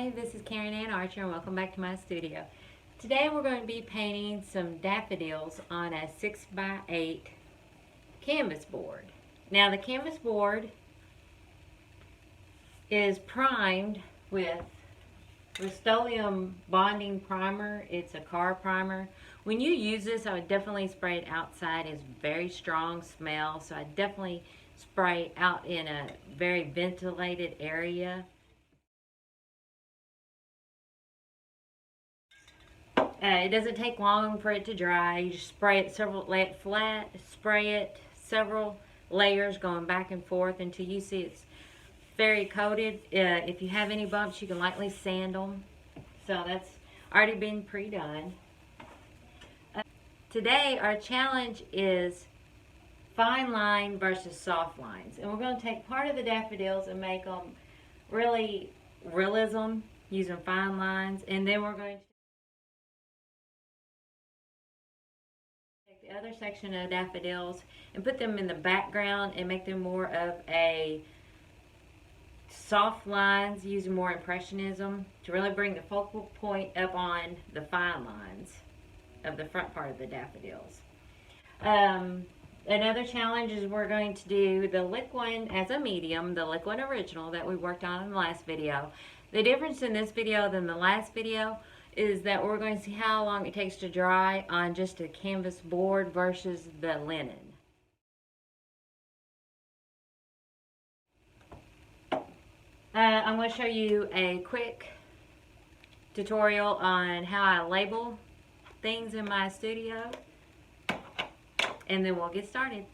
Hi, this is Karen Ann Archer and welcome back to my studio. Today we're going to be painting some daffodils on a 6x8 canvas board. Now the canvas board is primed with Rust-Oleum bonding primer. It's a car primer. When you use this, I would definitely spray it outside. It's very strong smell, so I definitely spray out in a very ventilated area. It doesn't take long for it to dry. You just spray it lay it flat, spray it several layers going back and forth until you see it's very coated. If you have any bumps, you can lightly sand them. So that's already been pre-done. Today our challenge is fine line versus soft lines. And we're going to take part of the daffodils and make them really realism using fine lines. And then we're going to the other section of daffodils and put them in the background and make them more of a soft lines using more impressionism to really bring the focal point up on the fine lines of the front part of the daffodils. Another challenge is we're going to do the Liquin as a medium, the Liquin original that we worked on in the last video. The difference in this video than the last video is that we're going to see how long it takes to dry on just a canvas board versus the linen. I'm going to show you a quick tutorial on how I label things in my studio, and then we'll get started.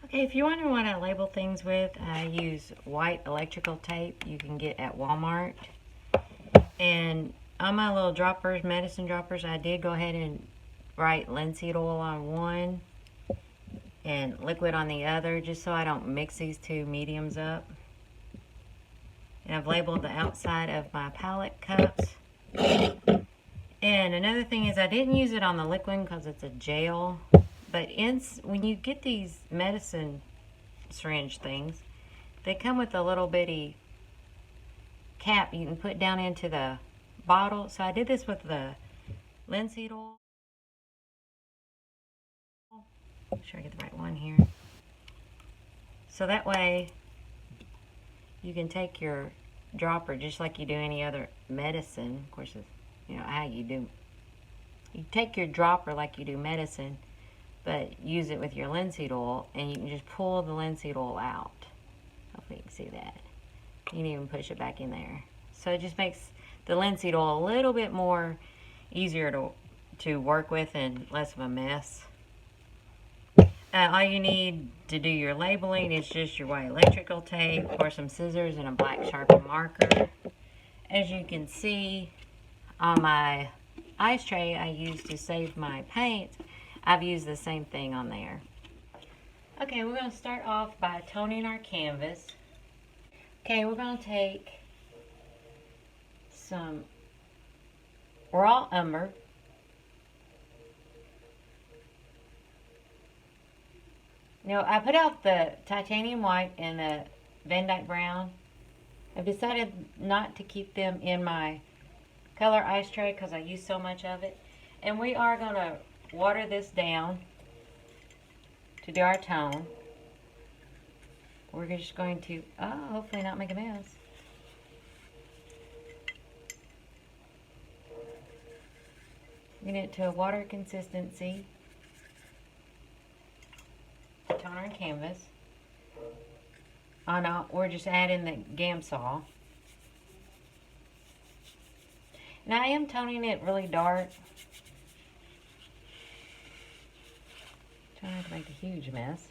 Okay, if you're wondering what I label things with, I use white electrical tape you can get at Walmart. And on my little droppers, medicine droppers, I did go ahead and write linseed oil on one and liquid on the other, just so I don't mix these two mediums up. And I've labeled the outside of my palette cups. And another thing is I didn't use it on the Liquin because it's a gel. But when you get these medicine syringe things, they come with a little bitty cap you can put down into the bottle. So I did this with the linseed oil. Make sure I get the right one here. So that way you can take your dropper just like you do any other medicine. Of course, it's, you know how you do. You take your dropper like you do medicine, but use it with your linseed oil, and you can just pull the linseed oil out. Hopefully you can see that. You can even push it back in there. So it just makes the linseed oil a little bit more easier to work with and less of a mess. All you need to do your labeling is just your white electrical tape or some scissors and a black Sharpie marker. As you can see on my ice tray I used to save my paint, I've used the same thing on there. Okay, we're going to start off by toning our canvas. Okay, we're going to take some raw umber. Now, I put out the titanium white and the Van Dyke brown. I've decided not to keep them in my color ice tray because I use so much of it. And we are going to water this down to do our tone. We're just going to, hopefully not make a mess. Get it to a water consistency. Tone our canvas. We're just adding the Gamsol. Now I am toning it really dark. Trying not to make a huge mess.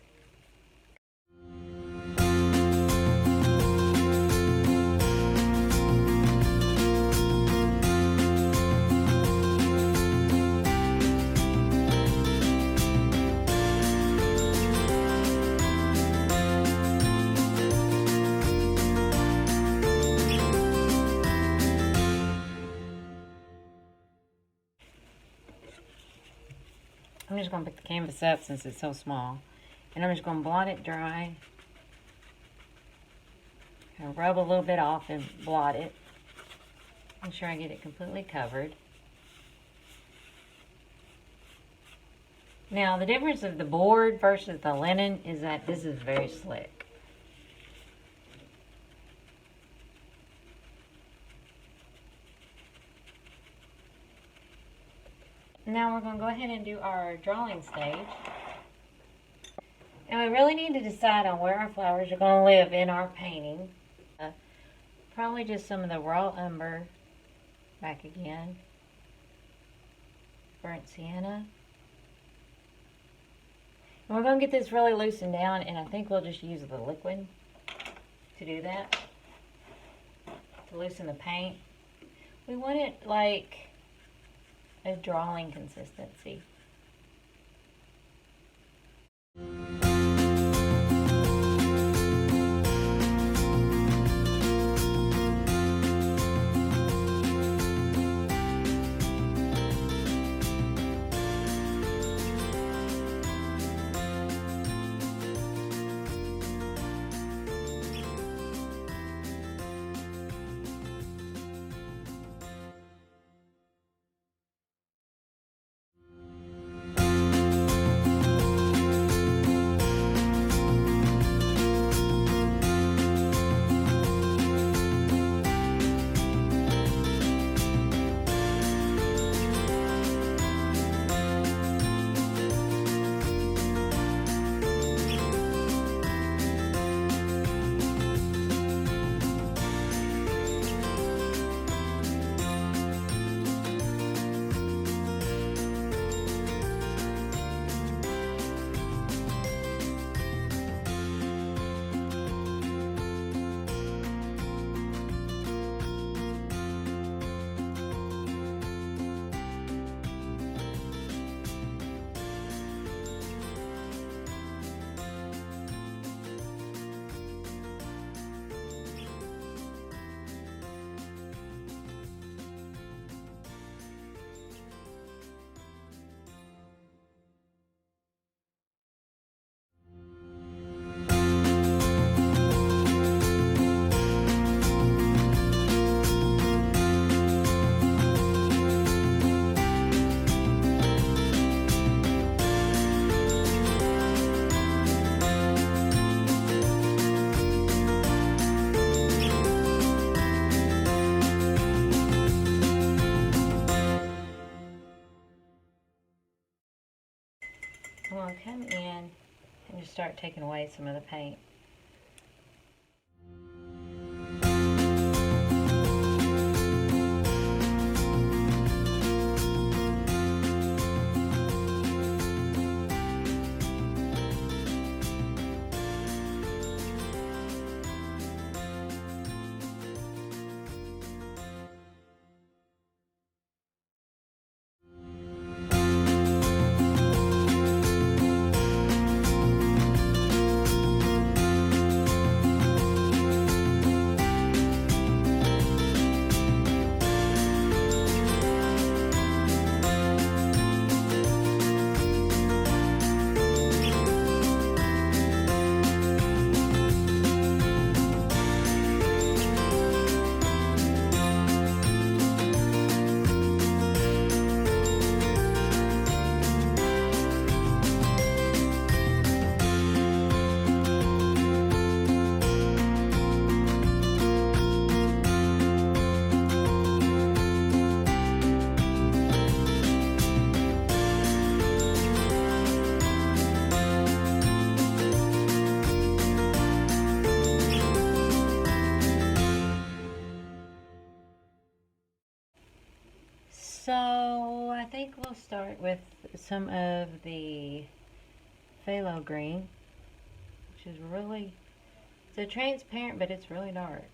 I'm just going to pick the canvas up since it's so small. And I'm just going to blot it dry. And rub a little bit off and blot it. Make sure I get it completely covered. Now, the difference of the board versus the linen is that this is very slick. Now we're going to go ahead and do our drawing stage. And we really need to decide on where our flowers are going to live in our painting. Probably just some of the raw umber back again. Burnt sienna. And we're going to get this really loosened down, and I think we'll just use the Liquin to do that. To loosen the paint. We want it like a drawing consistency. I'm going to come in and just start taking away some of the paint. So I think we'll start with some of the phthalo green, which is really, it's a transparent, but it's really dark.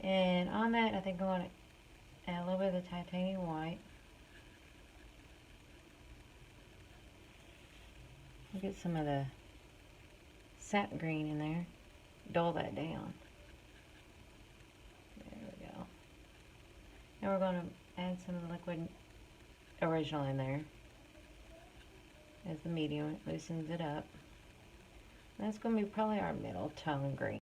And on that, I think I want to add a little bit of the titanium white. I'll get some of the sap green in there, dull that down. There we go. Now we're going to add some of the liquid original in there as the medium. It loosens it up. That's going to be probably our middle tone green.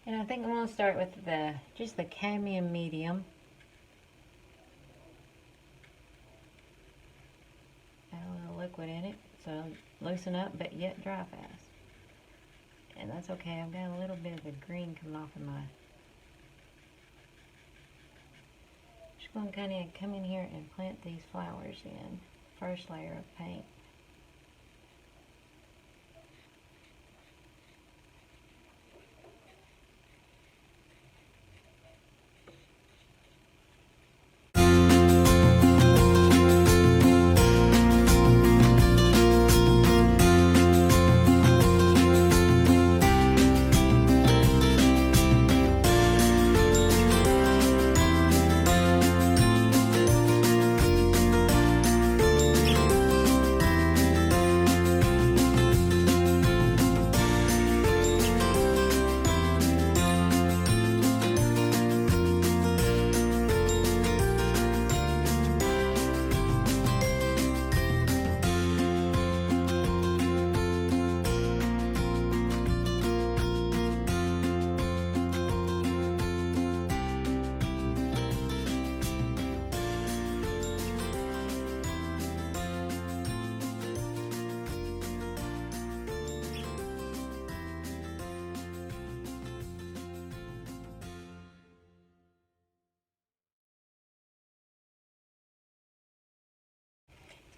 And I think I'm going to start with just the cadmium medium. Add a little liquid in it, so loosen up but yet dry fast. And that's okay, I've got a little bit of the green coming off in my... Just going to kind of come in here and plant these flowers in. First layer of paint.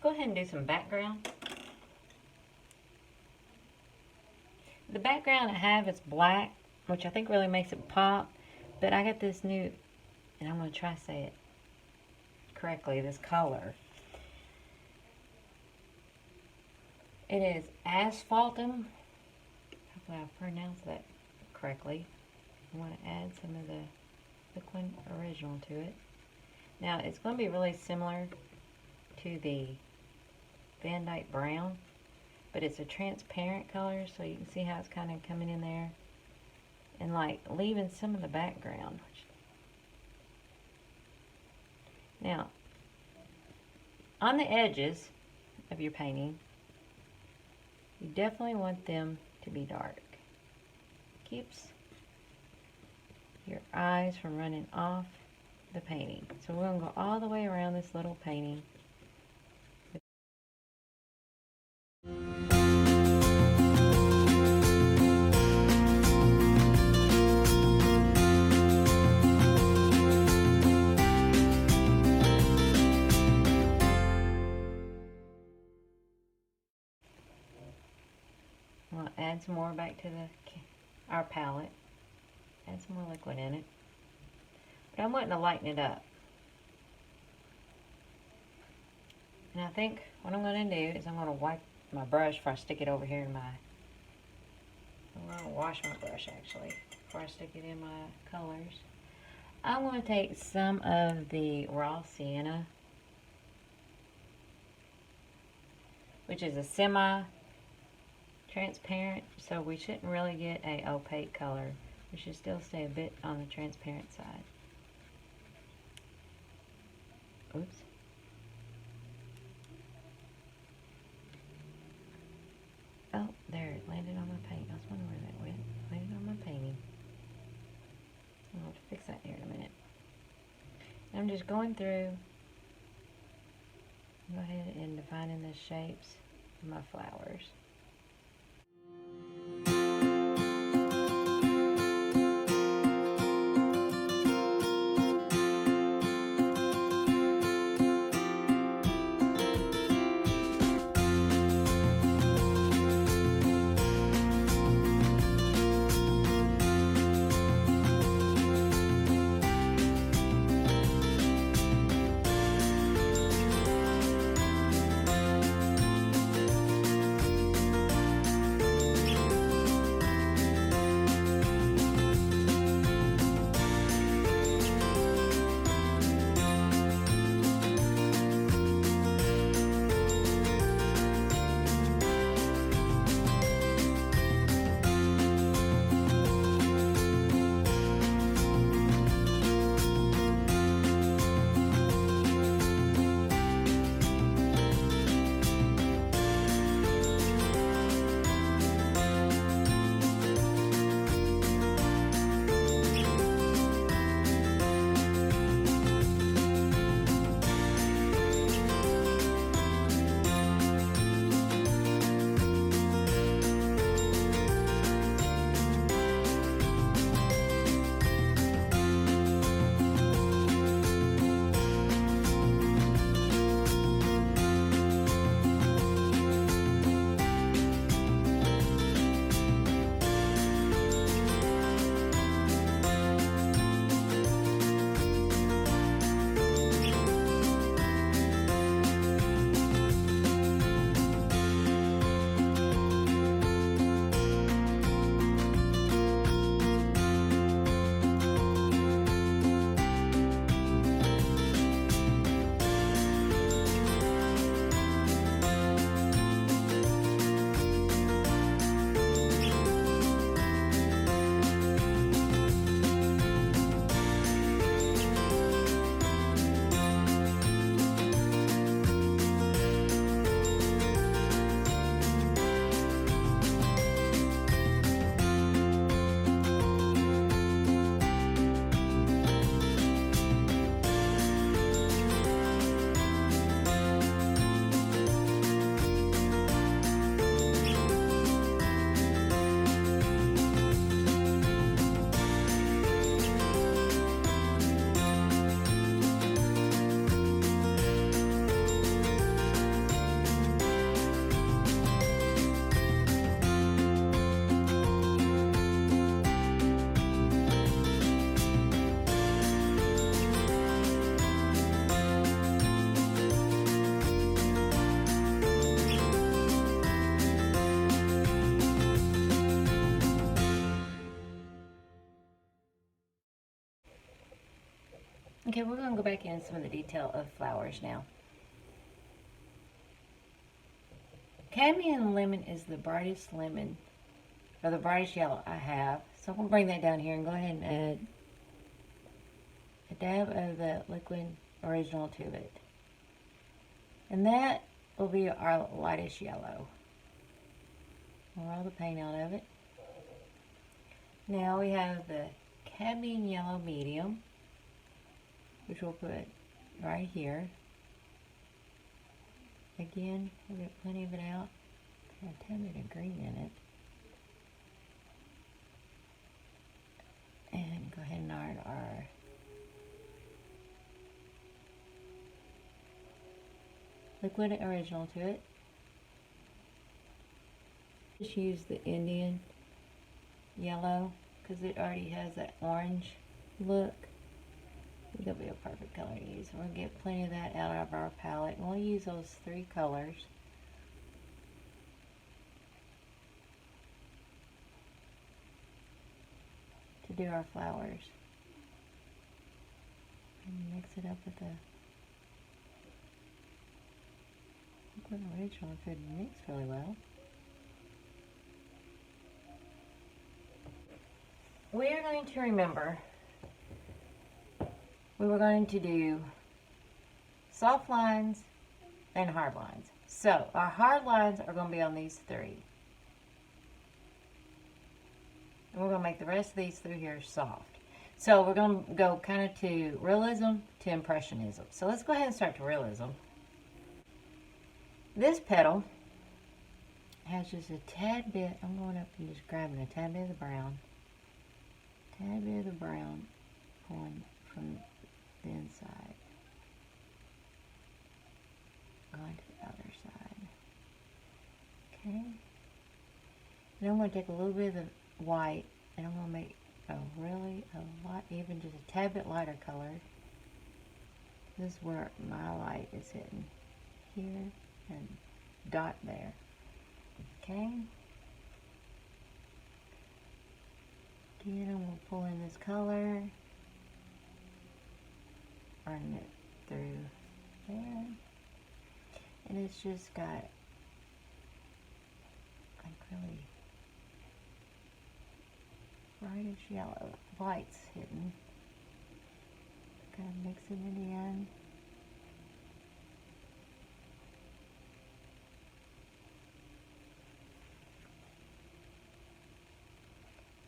Go ahead and do some background. The background I have is black, which I think really makes it pop, but I got this new, and I'm going to try to say it correctly, this color. It is Asphaltum. Hopefully I pronounced that correctly. I want to add some of the Liquin original to it. Now it's going to be really similar to the Van Dyke Brown, but it's a transparent color, so you can see how it's kind of coming in there and like leaving some of the background. Now on the edges of your painting, you definitely want them to be dark. Keeps your eyes from running off the painting. So we're going to go all the way around this little painting. We'll add some more back to our palette. Add some more liquid in it. But I'm wanting to lighten it up. And I think what I'm going to do is I'm going to wipe my brush before I stick it over here in my... I'm going to wash my brush actually before I stick it in my colors. I'm going to take some of the raw sienna, which is a semi-transparent, so we shouldn't really get a opaque color. We should still stay a bit on the transparent side. Oops. Oh, there, it landed on my paint. I was wondering where that went. Landed on my painting. I'll have to fix that here in a minute. I'm just going through, go ahead and defining the shapes of my flowers. Okay, we're going to go back in some of the detail of flowers now. Cadmium lemon is the brightest lemon, or the brightest yellow I have. So I'm going to bring that down here and go ahead and add a dab of the Liquin original to it. And that will be our lightest yellow. We'll roll the paint out of it. Now we have the cadmium yellow medium, which we'll put right here. Again, we'll get plenty of it out. Got a tad bit of green in it. And go ahead and add our Liquid original to it. Just use the Indian yellow because it already has that orange look. That'll be a perfect color to use. We'll get plenty of that out of our palette, and we'll use those 3 colors. To do our flowers. And mix it up with the Liquid original. It could mix really well. We are going to remember we were going to do soft lines and hard lines. So our hard lines are going to be on these 3. And we're going to make the rest of these through here soft. So we're going to go kind of to realism to impressionism. So let's go ahead and start to realism. This petal has just a tad bit, I'm going up and just grabbing a tad bit of the brown. Tad bit of the brown pulling from the inside. Going to the other side. Okay. Then I'm going to take a little bit of the white and I'm going to make a lot, even just a tad bit lighter color. This is where my light is hitting. Here and dot there. Okay. Again, I'm going to pull in this color. Run it through there. And it's just got like really brightish yellow lights hitting. Kind of mix it in the end.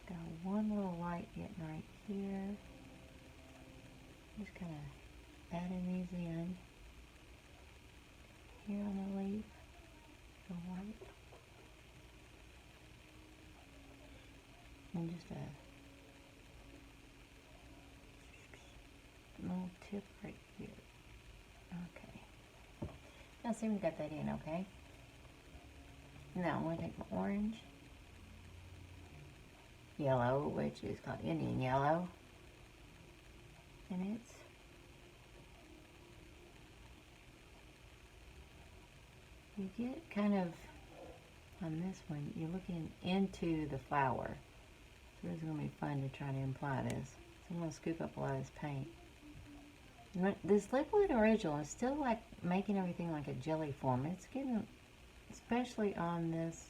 Got one little light getting right here. Just kind of adding these in. Here on the leaf, the white. And just a little tip right here. Okay. Now see, we got that in, okay? Now I'm going to take my orange, yellow, which is called Indian yellow, and it's you get kind of on this one, you're looking into the flower. So this is going to be fun to try to imply this. So I'm going to scoop up a lot of this paint. This Liquid original is still like making everything like a jelly form. It's getting, especially on this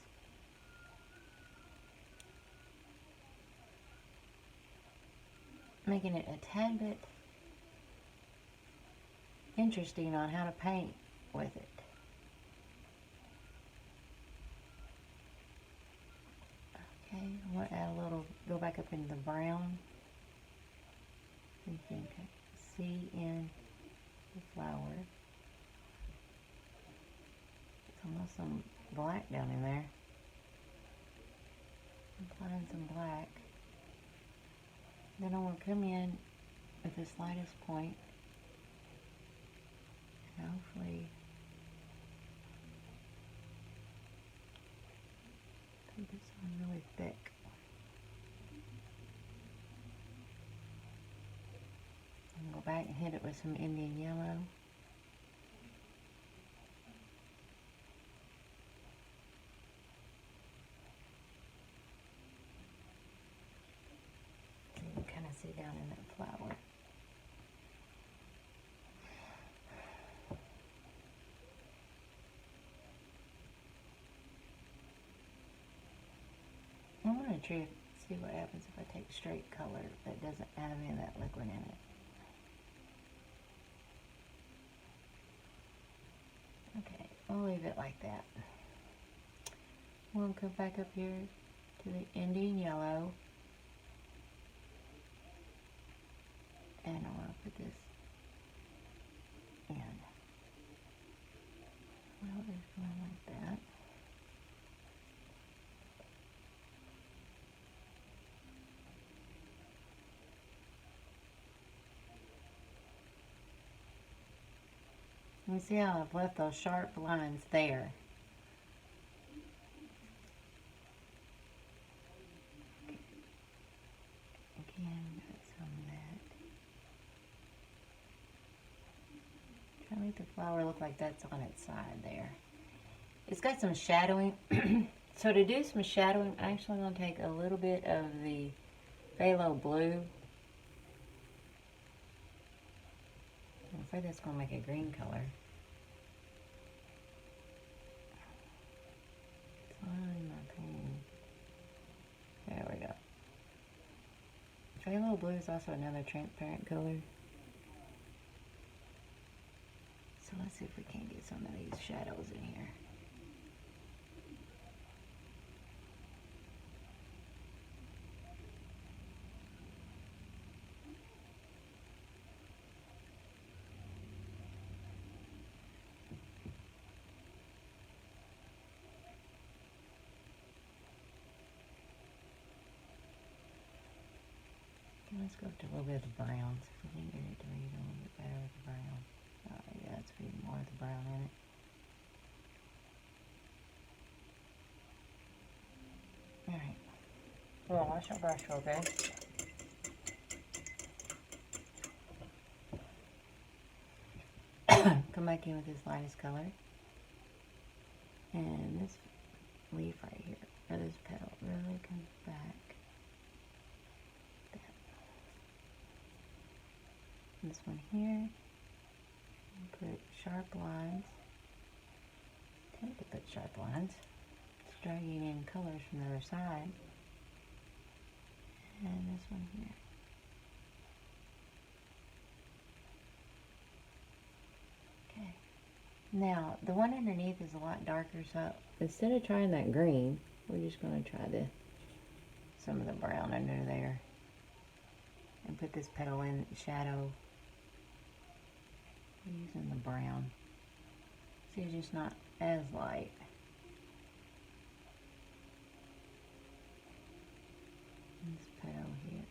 making it a tad bit interesting on how to paint with it. Okay, I want to add a little, go back up into the brown. So you can see in the flower. There's almost some black down in there. Applying some black. Then I'm going to come in with this lightest point and hopefully put this on really thick. And go back and hit it with some Indian yellow. You can kind of see down in that flower. see what happens if I take straight color that doesn't have any of that liquid in it. Okay, we'll leave it like that. We'll come back up here to the Indian yellow. And I want to put this in. Well, it's going like that. You see how I've left those sharp lines there. Again, got some of that. Try to make the flower look like that's on its side there. It's got some shadowing. So to do some shadowing, I'm actually going to take a little bit of the phthalo blue. I'm afraid that's going to make a green color. There we go. Phthalo blue is also another transparent color. So let's see if we can get some of these shadows in here. Let's go up to a little bit of the brown, so if we can get it to read a little bit better with the brown. Oh yeah, let's read more of the brown in it. Alright. Well, wash our brush real good. Come back in with this lightest color. And this leaf right here, or this petal, really comes back. This one here, put sharp lines. Tend to put sharp lines. Just dragging in colors from the other side. And this one here. Okay. Now, the one underneath is a lot darker, so instead of trying that green, we're just going to try some of the brown under there. And put this petal in shadow. Using the brown. See, it's just not as light. This petal here.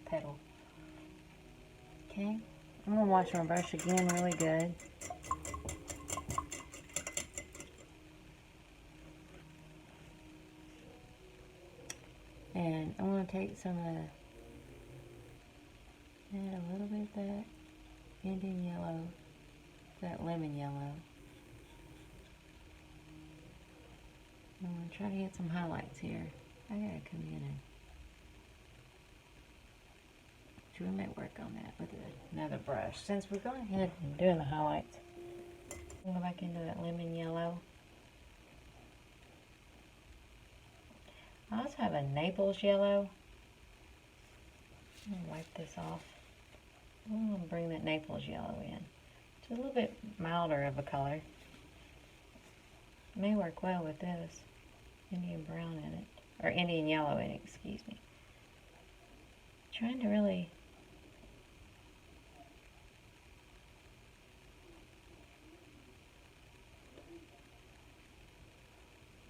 Petal. Okay. I'm going to wash my brush again really good. And I'm going to take some of the, add a little bit of that Indian yellow, that lemon yellow. I'm going to try to get some highlights here. I gotta come in and we might work on that with another brush. Since we're going ahead and doing the highlights, I'll go back into that lemon yellow. I also have a Naples yellow. I'm going to wipe this off. I'm going to bring that Naples yellow in. It's a little bit milder of a color. It may work well with this Indian brown in it, or Indian yellow in it, excuse me. Trying to really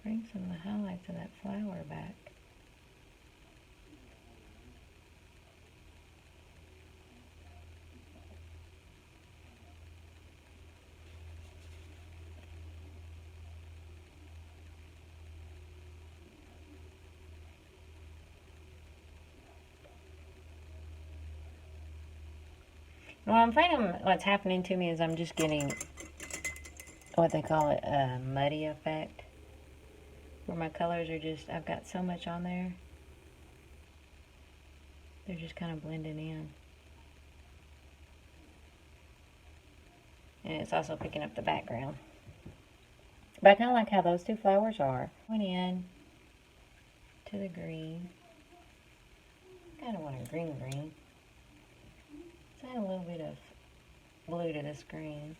bring some of the highlights of that flower back. Well, I'm finding what's happening to me is I'm just getting what they call it a muddy effect. Where my colors are just, I've got so much on there. They're just kind of blending in. And it's also picking up the background. But I kind of like how those two flowers are. Went in to the green. Kind of want a green. Let's add a little bit of blue to this green.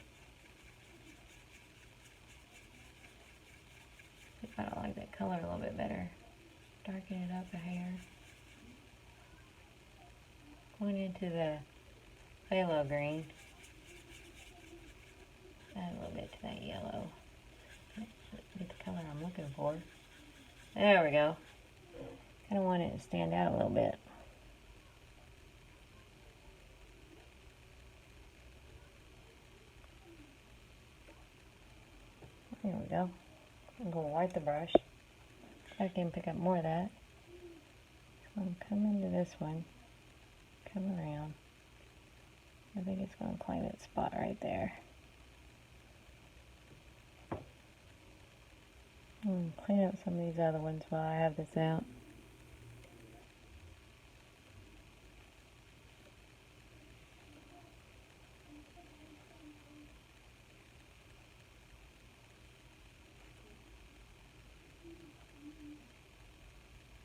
I don't like that color a little bit better. Darken it up a hair. Going into the phthalo green. Add a little bit to that yellow. Get the color I'm looking for. There we go. Kind of want it to stand out a little bit. There we go. I'm going to wipe the brush. I can pick up more of that. So I'm coming into this one. Come around. I think it's going to claim its spot right there. Clean up some of these other ones while I have this out.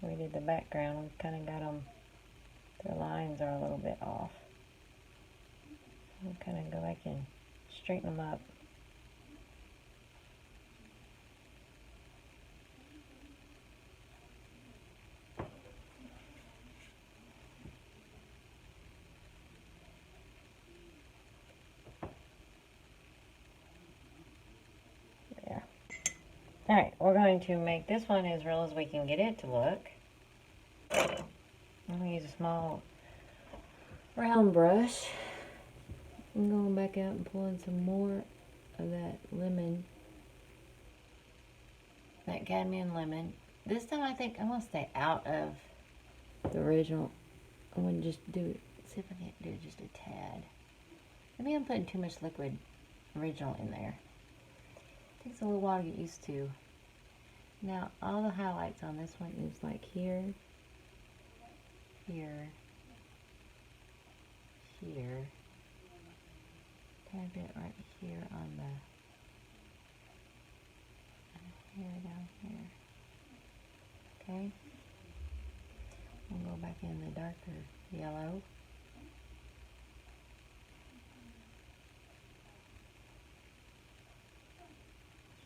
We did the background, we kind of got them, their lines are a little bit off. We'll kind of go back and straighten them up. There. Alright, we're going to make this one as real as we can get it to look. I'm going to use a small round brush. I'm going back out and pulling some more of that lemon, that cadmium lemon. This time I think I'm going to stay out of the original. I'm going to just do it, see if I can do just a tad. Maybe I'm putting too much liquid original in there. It takes a little while to get used to. Now all the highlights on this one is like here, here, here, tad bit right here on the hair down here. Okay, we'll go back in the darker yellow.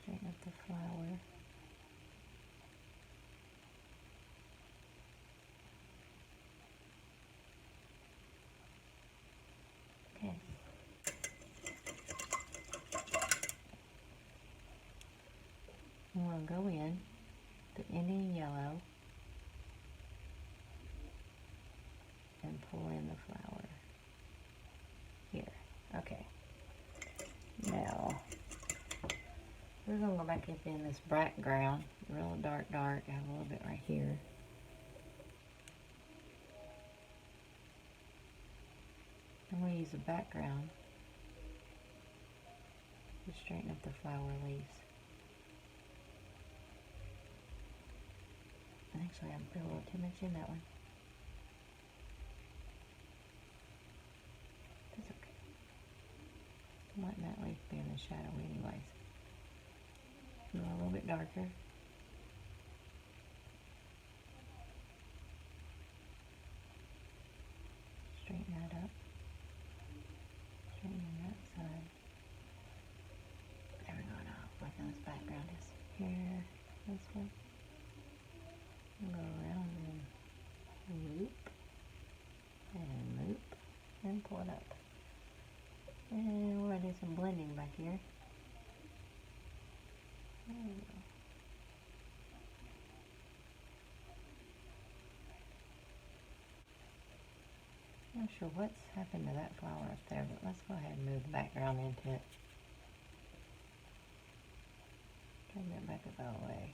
Straighten up the flower. Okay. I'm going to go in the Indian yellow and pull in the flower here. Okay. Now we're going to go back up in this background, real dark, have a little bit right here. I'm going to use the background to straighten up the flower leaves. Actually, I put a little too much in that one. That's okay. I'm letting that leaf be in the shadow anyways. Go a little bit darker. Straighten that up. Straighten that side. There we go. Now, like on this background is here, this way. Go around and loop, and pull it up. And we're going to do some blending back here. There we go. Not sure what's happened to that flower up there, but let's go ahead and move the background into it. Turn that back about the way.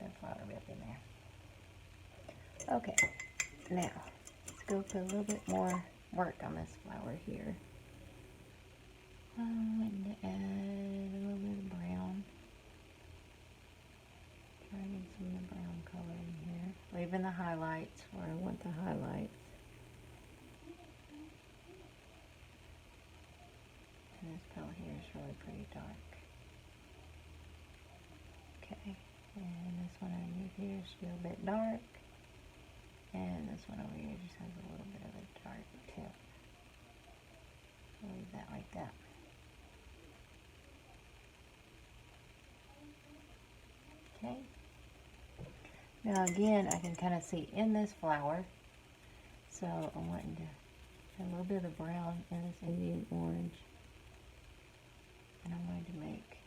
That flower bit in there. Okay, now let's go for a little bit more work on this flower here. I'm going to add a little bit of brown. Try to get some of the brown color in here. Leaving the highlights where I want the highlights. And this color here is really pretty dark. Okay. And this one underneath here is still a bit dark. And this one over here just has a little bit of a dark tip. Leave that like that. Okay. Now again, I can kind of see in this flower. So I'm wanting to have a little bit of the brown in this Indian orange. And I'm going to make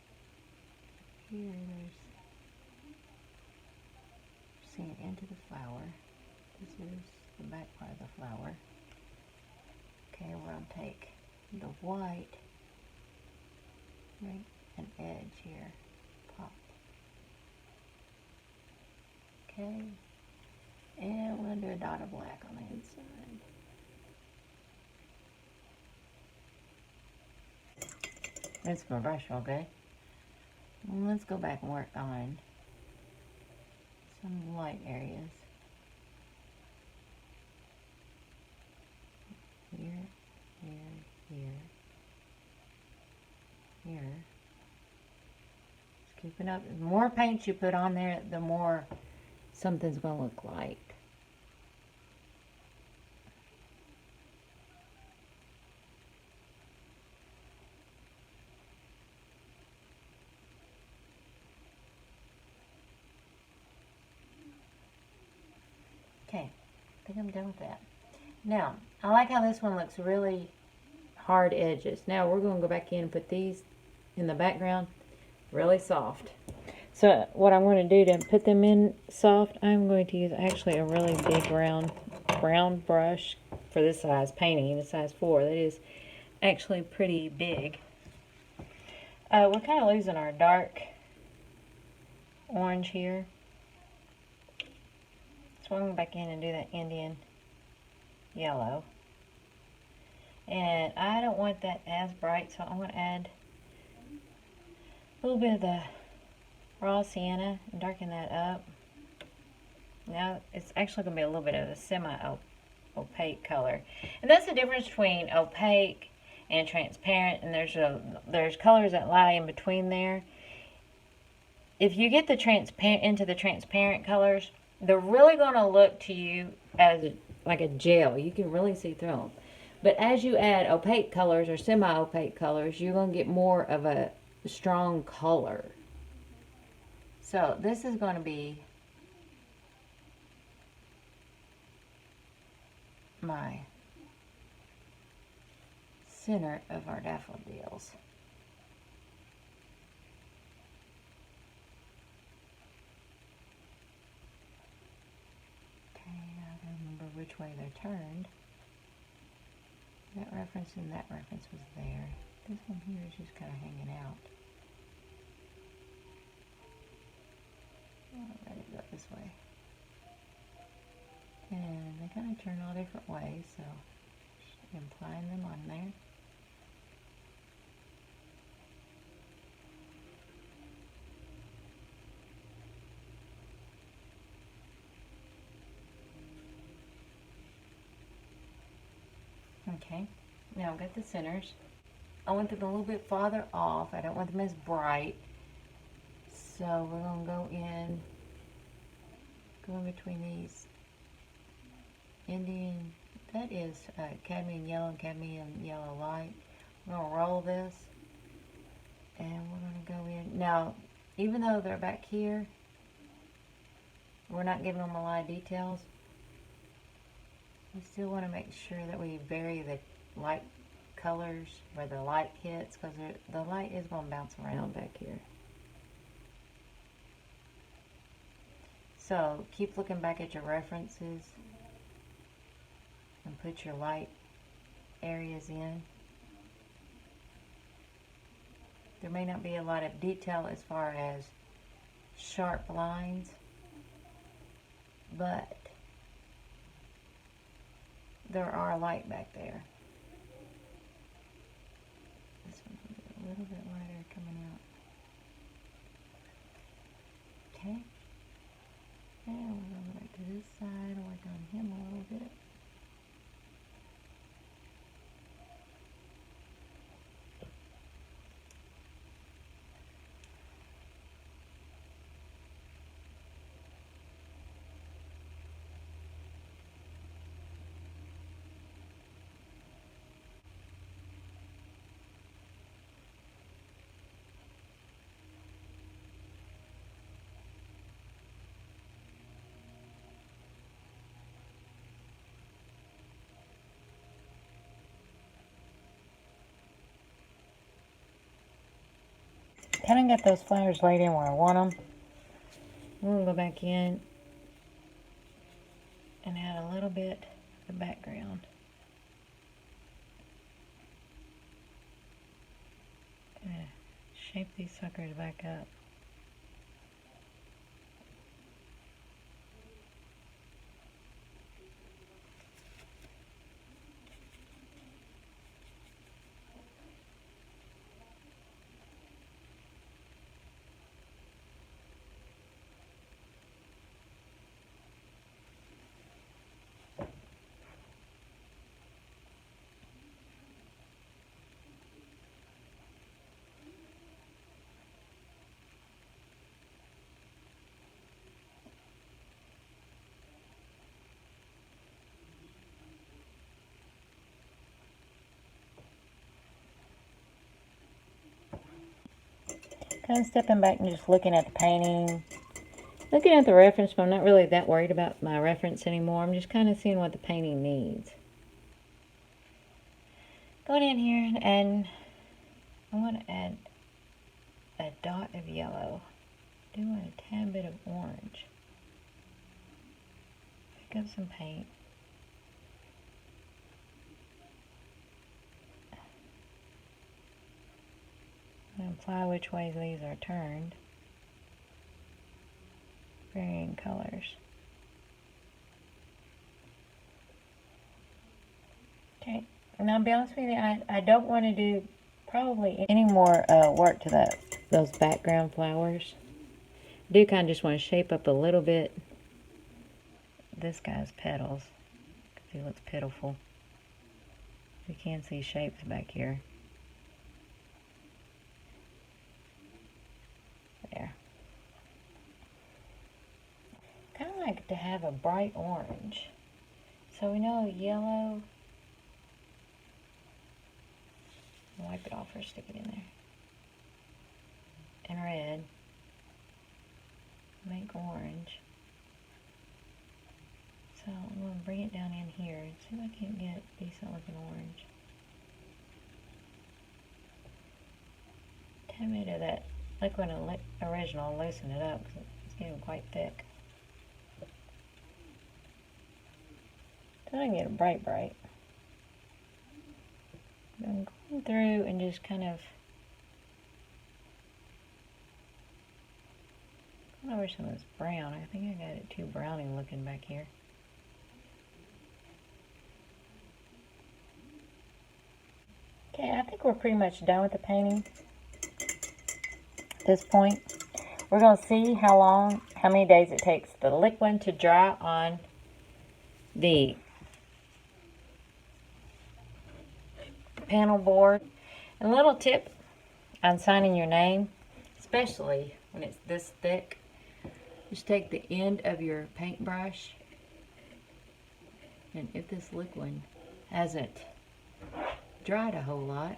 here, there's seeing into the flower. This is the back part of the flower. Okay, we're going to take the white, make an edge here, pop. Okay, and we're going to do a dot of black on the inside. That's my brush, okay? Well, let's go back and work on some light areas. Here, here, here. Just keeping up. The more paint you put on there, the more something's going to look like. Okay, I think I'm done with that. Now, I like how this one looks really hard edges. Now we're going to go back in and put these in the background really soft. So what I'm going to do to put them in soft, I'm going to use actually a really big brown brush for this size painting, in a size 4. That is actually pretty big. We're kind of losing our dark orange here. So I'm going to go back in and do that Indian yellow. And I don't want that as bright, so I'm going to add a little bit of the raw sienna and darken that up. Now it's actually going to be a little bit of a semi-opaque color. And that's the difference between opaque and transparent, and there's colors that lie in between there. If you get the into the transparent colors, they're really going to look to you as like a gel. You can really see through them. But as you add opaque colors or semi-opaque colors, you're going to get more of a strong color. So this is going to be my center of our daffodils. Which way they're turned. That reference and that reference was there. This one here is just kind of hanging out. Alright, go this way. And they kind of turn all different ways, so just implying them on there. Okay, now I've got the centers. I want them a little bit farther off. I don't want them as bright. So we're going to go in between these Indian, that is cadmium yellow and cadmium yellow light. We're going to roll this and we're going to go in. Now, even though they're back here, we're not giving them a lot of details. We still want to make sure that we vary the light colors where the light hits, because the light is going to bounce around back here. So keep looking back at your references and put your light areas in. There may not be a lot of detail as far as sharp lines, but there are light back there. This one's a little bit lighter coming out. Okay. And we're going to go back to this side and work on him a little bit. kind of got those flowers laid in where I want them. I'm going to go back in and add a little bit of the background. Shape these suckers back up. Kind of stepping back and just looking at the painting. Looking at the reference, but I'm not really that worried about my reference anymore. I'm just kind of seeing what the painting needs. Going in here and I want to add a dot of yellow. I do want a tad bit of orange. Pick up some paint. And apply which ways these are turned. Varying colors. Okay, and I'll be honest with you, I don't want to do probably any more work to those background flowers. I do kind of just want to shape up a little bit this guy's petals because he looks pitiful. You can see shapes back here. There. Kind of like to have a bright orange. So we know yellow. Wipe it off or stick it in there. And red. Make orange. So I'm going to bring it down in here and see if I can get decent looking orange. Tad bit of that Liquin original, loosen it up because it's getting quite thick. Then I can get it bright. I'm going through and just kind of going over some of this brown. I think I got it too browny looking back here. Okay, I think we're pretty much done with the painting at this point. We're going to see how many days it takes the Liquin to dry on the panel board. And a little tip on signing your name, especially when it's this thick, just take the end of your paintbrush, and if this Liquin hasn't dried a whole lot,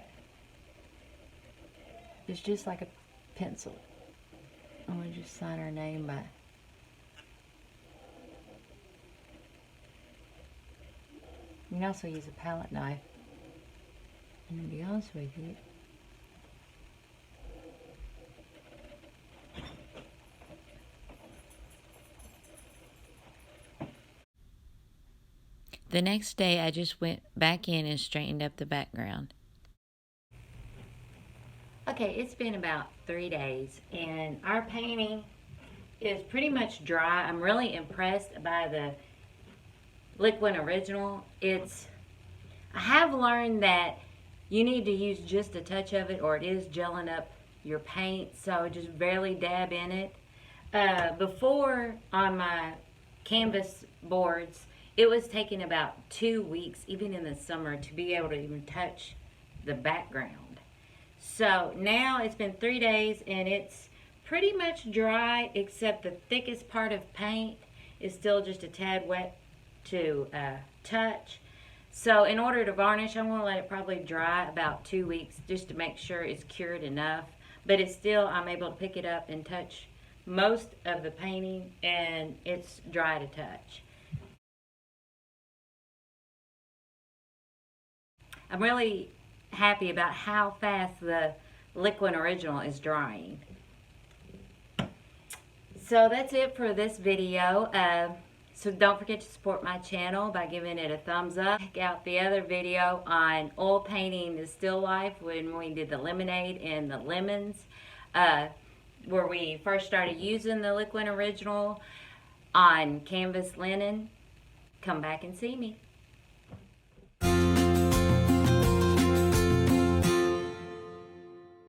it's just like a pencil. I'm going to just sign our name by you can also use a palette knife. And to be honest with you, the next day I just went back in and straightened up the background. Okay, it's been about 3 days and our painting is pretty much dry. I'm really impressed by the Liquin Original. I have learned that you need to use just a touch of it or it is gelling up your paint, so just barely dab in it. Before on my canvas boards, it was taking about 2 weeks, even in the summer, to be able to even touch the background. So now it's been 3 days and it's pretty much dry, except the thickest part of paint is still just a tad wet to touch. So in order to varnish, I'm going to let it probably dry about 2 weeks just to make sure it's cured enough. But it's still, I'm able to pick it up and touch most of the painting and it's dry to touch. I'm really happy about how fast the Liquin Original is drying. So that's it for this video. So don't forget to support my channel by giving it a thumbs up. Check out the other video on oil painting the still life when we did the lemonade and the lemons, where we first started using the Liquin Original on canvas linen. Come back and see me.